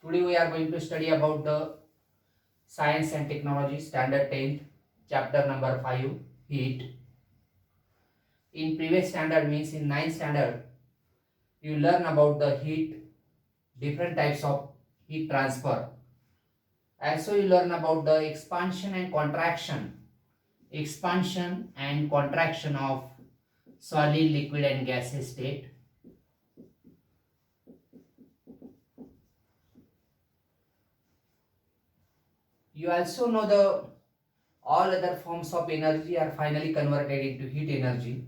Today we are going to study about the Science and Technology Standard 10th, chapter number 5, Heat. In previous standard means in 9th standard, you learn about the heat, different types of heat transfer. Also you learn about the expansion and contraction of solid, liquid and gaseous state. You also know the all other forms of energy are finally converted into heat energy.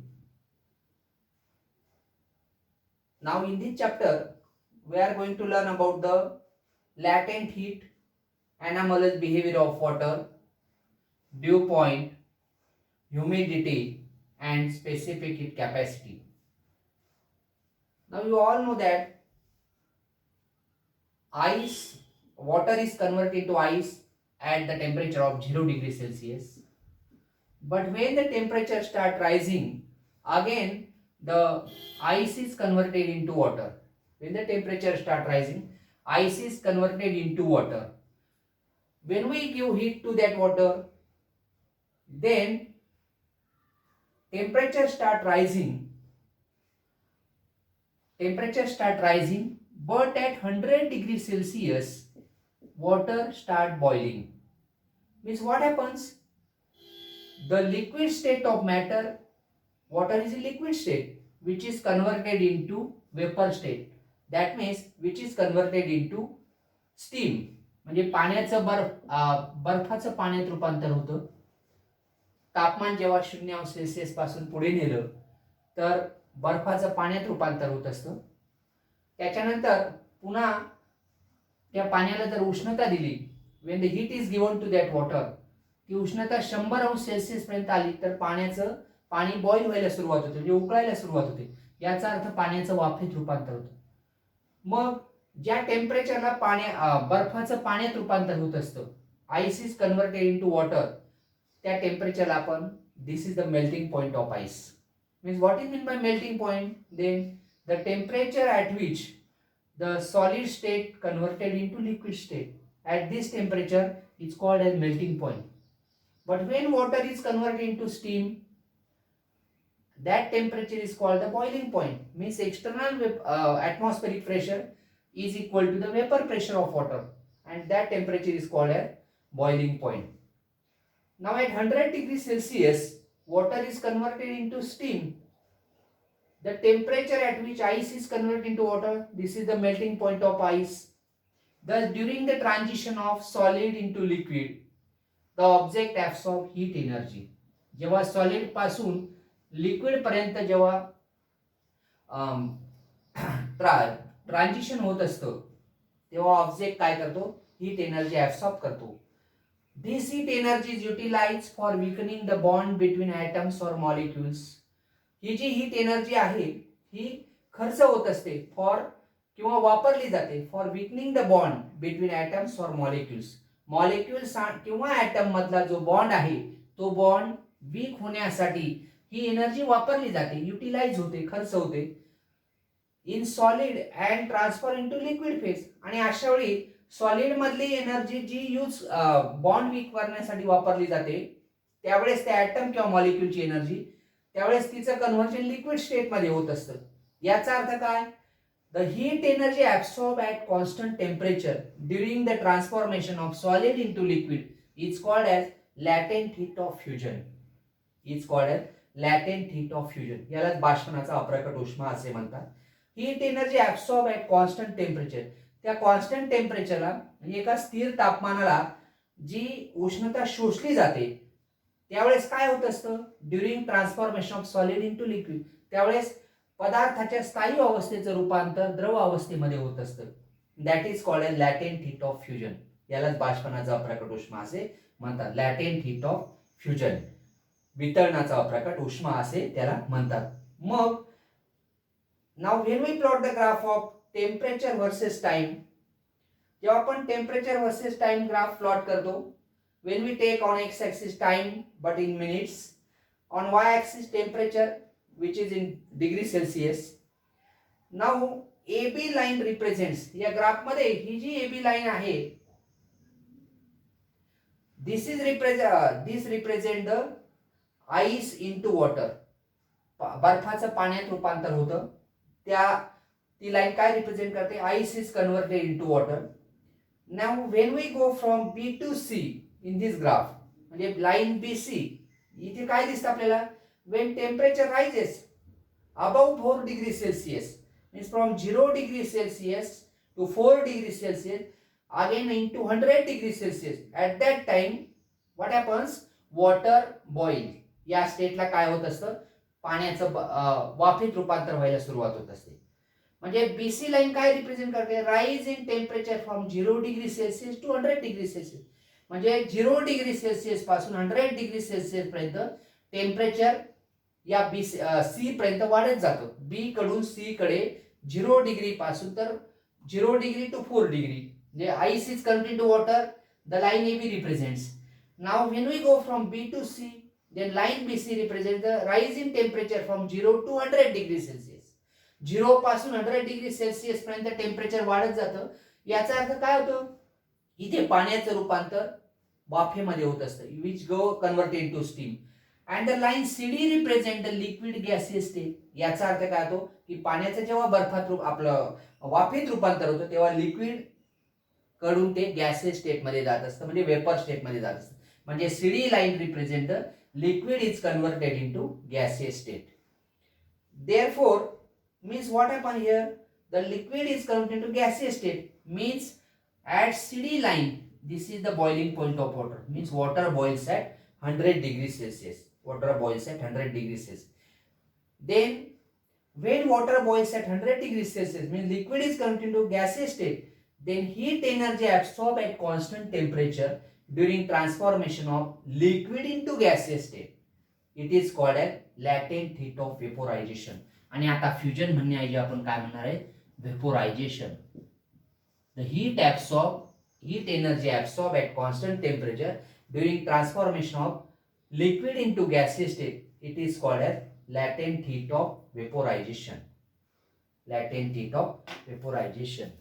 Now in this chapter, we are going to learn about the latent heat, anomalous behavior of water, dew point, humidity and specific heat capacity. Now you all know that water is converted to ice at the temperature of 0 degree Celsius. But when the temperature start rising, again the ice is converted into water. When the temperature start rising, ice is converted into water. When we give heat to that water, then temperature start rising, but at 100 degrees Celsius, water start boiling. Means what happens? The liquid state of matter, water is a liquid state, which is converted into vapor state. That means which is converted into steam. म्हणजे पाण्याचं बर्फाचं पाण्यात रूपांतर होतं. तापमान जेव्हा 0 Celsius पासून पुढे नेलं तर बर्फाचं पाण्यात रूपांतर होत असतं. त्याच्यानंतर पुन्हा त्या पाण्याला जर उष्णता दिली, when the heat is given to that water, ती उष्णता 100 अंश सेल्सिअस पर्यंत आली तर पाणी बॉईल व्हायला सुरुवात होते, म्हणजे उकळायला सुरुवात होते. याचा अर्थ पाण्याचं वाफेत रूपांतर होतं. मग ज्या टेम्परेचरला बर्फाचं पाण्यात रूपांतर होत असतं, ice is converted into water, त्या टेम्परेचरला आपण this is the melting point of ice. Means what is mean by melting point? Then the temperature at which the solid state converted into liquid state, at this temperature is called as melting point. But when water is converted into steam, that temperature is called the boiling point. Means external atmospheric pressure is equal to the vapor pressure of water, and that temperature is called as boiling point. Now at 100 degrees Celsius, water is converted into steam. The temperature at which ice is converted into water, this is the melting point of ice. Thus, during the transition of solid into liquid, the object absorbs heat energy. जेव्हा solid पासून liquid पर्यंत जेव्हा transition होत असतं तेव्हा object काय करतो? Heat energy absorb करतो. This heat energy is utilized for weakening the bond between atoms or molecules. ही जी हीट एनर्जी आहे ही खर्च होत असते फॉर किंवा वापरली जाते for weakening the bond between atoms और मॉलिक्युल्स किंवा ॲटम मधला जो बॉन्ड आहे तो बॉन्ड वीक होण्यासाठी ही एनर्जी वापरली जाते, युटिलाइज होते, खर्च होते in solid and transfer into liquid phase. आणि अशा वेळी सॉलिड मधली एनर्जी जी बॉन्ड वीक करण्यासाठी वापरली जाते त्यावेळेस त्या ॲटम किंवा मॉलिक्युलची एनर्जी त्यावेळेस तिचं कन्व्हर्जन लिक्विड स्टेट मध्ये होत असतं. याचा अर्थ काय? The heat energy absorb at constant temperature during the transformation of solid into liquid is called as latent heat of fusion. यालाच बाष्पनाचा अप्रकट उष्मा असे म्हणतात. Heat energy absorb at constant temperature, त्या कॉन्स्टंट टेम्परेचरला म्हणजे एका स्थिर तापमानाला जी उष्णता शोषली जाते त्यावेळेस काय होत असतं? During transformation of solid into liquid, त्यावेळेस पदार्थाच्या स्थायी अवस्थेचं रूपांतर द्रव अवस्थेमध्ये होत असतं. That is called as latent heat of fusion. यालाच बाष्पनाचा अप्रकट उष्मा असे म्हणतात. लॅटेंट हीट ऑफ फ्युजन, वितळणाचा अप्रकट उष्मा असे त्याला म्हणतात. मग now when we plot the graph of temperature versus time, जेव्हा आपण temperature versus time graph plot करतो, when we take on x axis time but in minutes, on y axis temperature which is in degree Celsius. Now A B line represents, या graph मध्ये ही जी A B line आहे, this represent the ice into water. बर्फाचं पाण्यात रूपांतर होतं, ती लाईन काय रिप्रेझेंट करते, ice is converted into water. Now when we go from B to C in this graph, म्हणजे लाईन बी सी, इथे काय दिसतं आपल्याला, when temperature rises above 4 degrees Celsius, means from 0 degree Celsius to 4 degree Celsius, again into 100 degree Celsius, at that time what happens, water boil. या स्टेटला काय होत असतं, पाण्याचं वाफेत रूपांतर व्हायला सुरुवात होत असते. म्हणजे बीसी लाईन काय रिप्रेझेंट करते, rise in temperature from 0 degree Celsius to 100 degree Celsius. म्हणजे 0 डिग्री सेल्सिअस पासून 100 डिग्री सेल्सिअस पर्यंत टेम्परेचर या बी सी पर्यंत वाढत जातो. बी कडून सी कडे 0 डिग्री पासून तर 0 डिग्री टू 4 डिग्री, म्हणजे ice is converted to water, the line A B represents. Now when we go from B to C, then line BC represents the rise in temperature from 0 to 100 degree Celsius. 0 पासून 100 degree Celsius पर्यंत temperature वाढत जातं. याचा अर्थ काय होतो, इथे पाण्याचं रूपांतर वाफेमध्ये होत असतं, which go converted into steam. And the line CD represent the liquid gaseous state. याचा अर्थ काय होतो की पाण्याचं जेव्हा बर्फात आपलं वाफेत रूपांतर होतं तेव्हा लिक्विड कडून ते गॅसियस स्टेट मध्ये जात असतं, म्हणजे वेपर स्टेट मध्ये जात असतं. म्हणजे CD line represent the liquid is converted into gaseous state. Therefore, means what happen here, the liquid is converted into gaseous state, means at CD line, this is the boiling point of water, means water boils at 100 degrees Celsius. Water boils at 100 degrees Celsius. Then when water boils at 100 degrees Celsius, means liquid is converted into gaseous state, then heat energy absorbed at constant temperature during transformation of liquid into gaseous state, it is called as latent heat of vaporization. आणि आता fusion म्हणण्याऐवजी आपण काय म्हणणार आहे, vaporization. The heat energy absorbed at constant temperature during transformation of liquid into gaseous state, it is called as latent heat of vaporization. Latent heat of vaporization.